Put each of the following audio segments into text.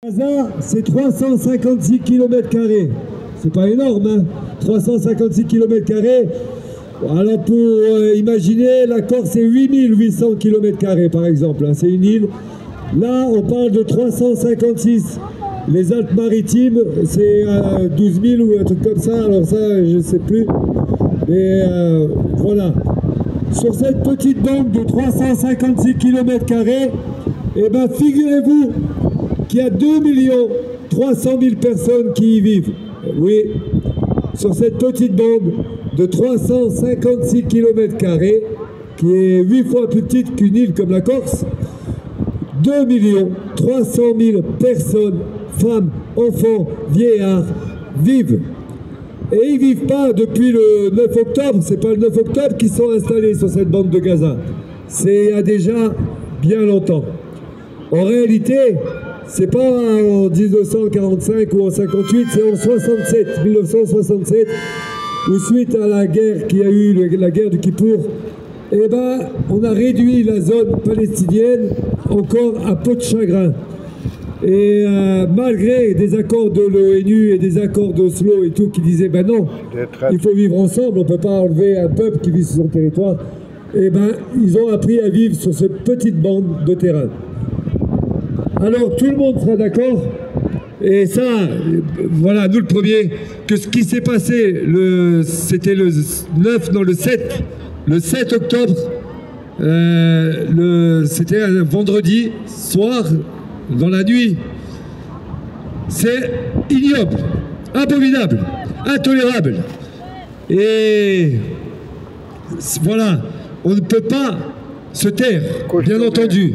Gaza, c'est 356 km². C'est pas énorme, hein, 356 km². Alors pour imaginer, la Corse c'est 8800 km² par exemple, hein, c'est une île. Là on parle de 356. Les Alpes-Maritimes c'est 12 000 ou un truc comme ça, alors ça je sais plus. Mais voilà. Sur cette petite bande de 356 km², eh ben figurez-vous qu'il y a 2 300 000 personnes qui y vivent. Oui, sur cette petite bande de 356 km², qui est 8 fois plus petite qu'une île comme la Corse, 2 300 000 personnes, femmes, enfants, vieillards, vivent. Et ils ne vivent pas depuis le 9 octobre, c'est pas le 9 octobre qu'ils sont installés sur cette bande de Gaza. C'est il y a déjà bien longtemps. En réalité, c'est pas en 1945 ou en 58, c'est en 1967, où suite à la guerre qu'il y a eu, la guerre du Kippour, eh ben, on a réduit la zone palestinienne encore à peau de chagrin. Et malgré des accords de l'ONU et des accords d'Oslo et tout qui disaient ben non, il faut vivre ensemble, on ne peut pas enlever un peuple qui vit sur son territoire, eh ben, ils ont appris à vivre sur cette petite bande de terrain. Alors tout le monde sera d'accord, et ça, voilà, nous le premier, que ce qui s'est passé, c'était le 7 octobre, c'était un vendredi soir, dans la nuit, c'est ignoble, abominable, intolérable. Et voilà, on ne peut pas se taire, bien entendu.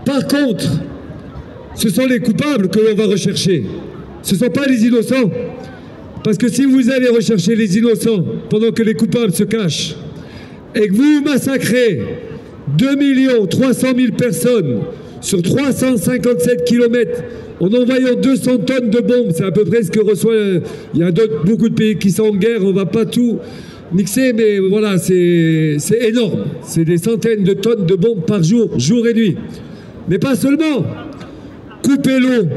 Par contre, ce sont les coupables que l'on va rechercher. Ce ne sont pas les innocents. Parce que si vous allez rechercher les innocents pendant que les coupables se cachent et que vous massacrez 2 300 000 personnes sur 357 km en envoyant 200 tonnes de bombes, c'est à peu près ce que reçoit... Il y a beaucoup de pays qui sont en guerre, on ne va pas tout mixer, mais voilà, c'est énorme. C'est des centaines de tonnes de bombes par jour, jour et nuit. Mais pas seulement. Couper l'eau,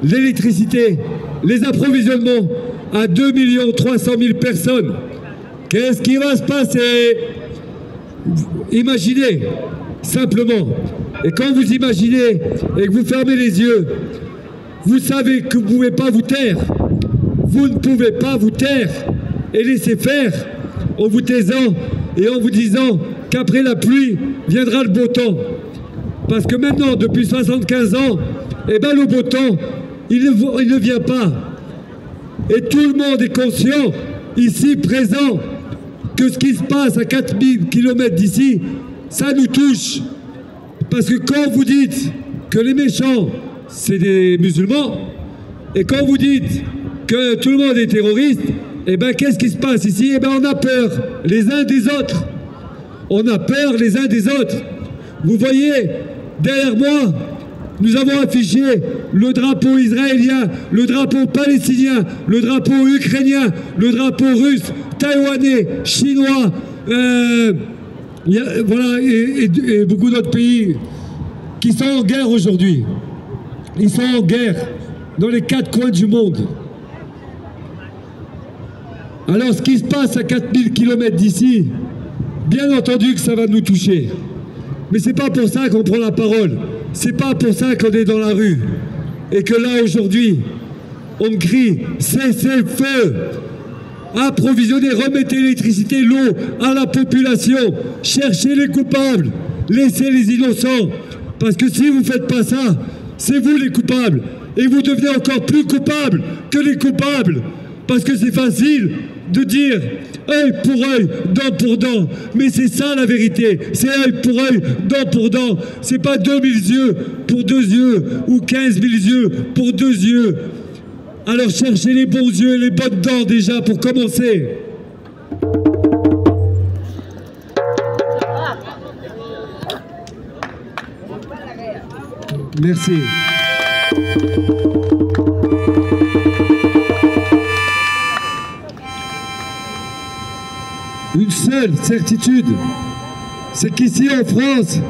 l'électricité, les approvisionnements à 2 300 000 personnes. Qu'est-ce qui va se passer? Imaginez, simplement. Et quand vous imaginez et que vous fermez les yeux, vous savez que vous ne pouvez pas vous taire. Vous ne pouvez pas vous taire et laisser faire en vous taisant et en vous disant qu'après la pluie viendra le beau temps. Parce que maintenant, depuis 75 ans, eh ben, le beau temps, il ne vient pas. Et tout le monde est conscient, ici présent, que ce qui se passe à 4000 km d'ici, ça nous touche. Parce que quand vous dites que les méchants, c'est des musulmans, et quand vous dites que tout le monde est terroriste, eh ben, qu'est-ce qui se passe ici? Eh ben, on a peur les uns des autres. On a peur les uns des autres. Vous voyez, derrière moi, nous avons affiché le drapeau israélien, le drapeau palestinien, le drapeau ukrainien, le drapeau russe, taïwanais, chinois, voilà, et beaucoup d'autres pays qui sont en guerre aujourd'hui. Ils sont en guerre dans les 4 coins du monde. Alors ce qui se passe à 4000 km d'ici, bien entendu que ça va nous toucher. Mais c'est pas pour ça qu'on prend la parole. C'est pas pour ça qu'on est dans la rue. Et que là, aujourd'hui, on crie « Cessez le feu !» Approvisionnez, remettez l'électricité, l'eau à la population. Cherchez les coupables. Laissez les innocents. Parce que si vous ne faites pas ça, c'est vous les coupables. Et vous devenez encore plus coupables que les coupables. Parce que c'est facile de dire œil pour œil, dent pour dent. Mais c'est ça la vérité. C'est œil pour œil, dent pour dent. C'est pas 2000 yeux pour 2 yeux ou 15 000 yeux pour 2 yeux. Alors cherchez les bons yeux et les bonnes dents déjà pour commencer. Merci. Une seule certitude, c'est qu'ici en France,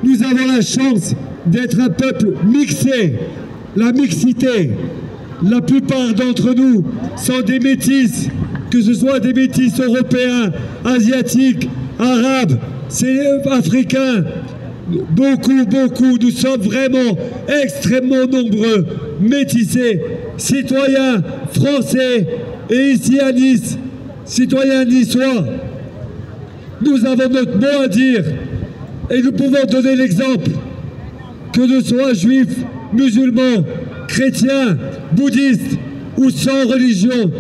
nous avons la chance d'être un peuple mixé. la mixité. La plupart d'entre nous sont des métis, que ce soit des métis européens, asiatiques, arabes, africains. Beaucoup, nous sommes vraiment extrêmement nombreux, métissés, citoyens français et ici à Nice, citoyens niçois. Nous avons notre mot à dire et nous pouvons donner l'exemple, que nous soyons juifs, musulmans, chrétiens, bouddhistes ou sans religion.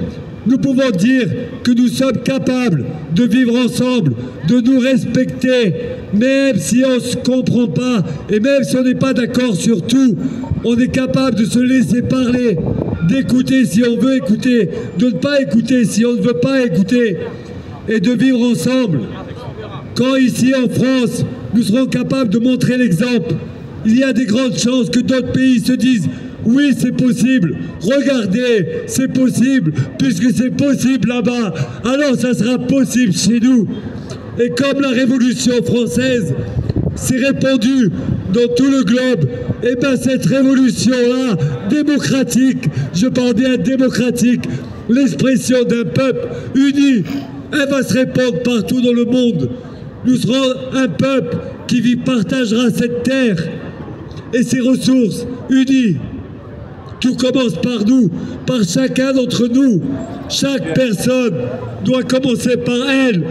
Nous pouvons dire que nous sommes capables de vivre ensemble, de nous respecter, même si on ne se comprend pas et même si on n'est pas d'accord sur tout, on est capable de se laisser parler, d'écouter si on veut écouter, de ne pas écouter si on ne veut pas écouter et de vivre ensemble. Quand ici en France, nous serons capables de montrer l'exemple, il y a des grandes chances que d'autres pays se disent oui, c'est possible, regardez, c'est possible, puisque c'est possible là-bas, alors ça sera possible chez nous. Et comme la Révolution française s'est répandue dans tout le globe, et bien cette révolution-là, démocratique, je parle bien démocratique, l'expression d'un peuple uni, elle va se répandre partout dans le monde. Nous serons un peuple qui partagera cette terre et ses ressources unis. Tout commence par nous, par chacun d'entre nous. Chaque personne doit commencer par elle,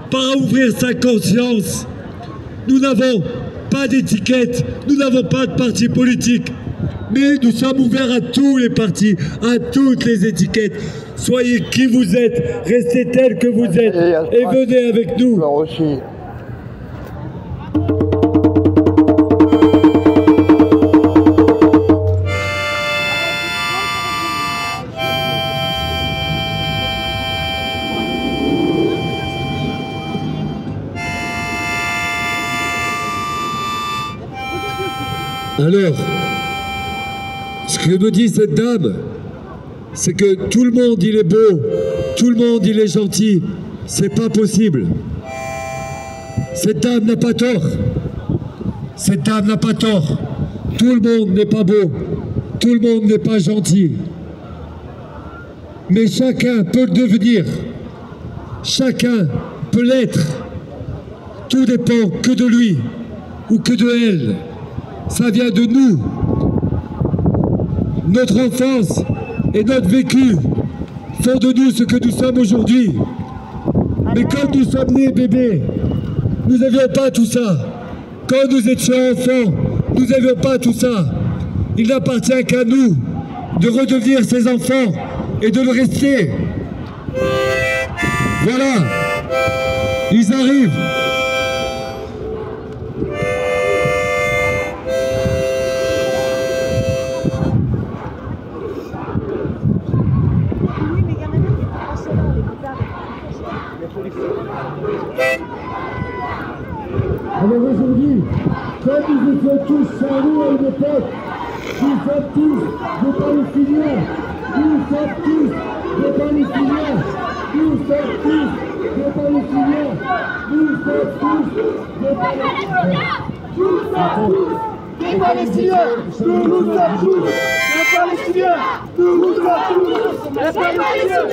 par ouvrir sa conscience. Nous n'avons pas d'étiquette, nous n'avons pas de parti politique, mais nous sommes ouverts à tous les partis, à toutes les étiquettes. Soyez qui vous êtes, restez tels que vous êtes et venez avec nous. Alors, ce que me dit cette dame, c'est que tout le monde il est beau, tout le monde il est gentil. C'est pas possible. Cette dame n'a pas tort. Cette dame n'a pas tort. Tout le monde n'est pas beau, tout le monde n'est pas gentil. Mais chacun peut le devenir. Chacun peut l'être. Tout dépend que de lui ou que de elle. Ça vient de nous. Notre enfance et notre vécu font de nous ce que nous sommes aujourd'hui. Mais quand nous sommes nés bébés, nous n'avions pas tout ça. Quand nous étions enfants, nous n'avions pas tout ça. Il n'appartient qu'à nous de redevenir ces enfants et de le rester. Voilà, ils arrivent. Alors aujourd'hui, comme nous étions tous Charlots à une époque, nous sommes tous des Palestiniens, nous sommes tous des Palestiniens, nous sommes tous des Palestiniens, nous sommes tous des Palestiniens, nous sommes tous des Palestiniens, nous sommes tous des Palestiniens, nous sommes tous des Palestiniens,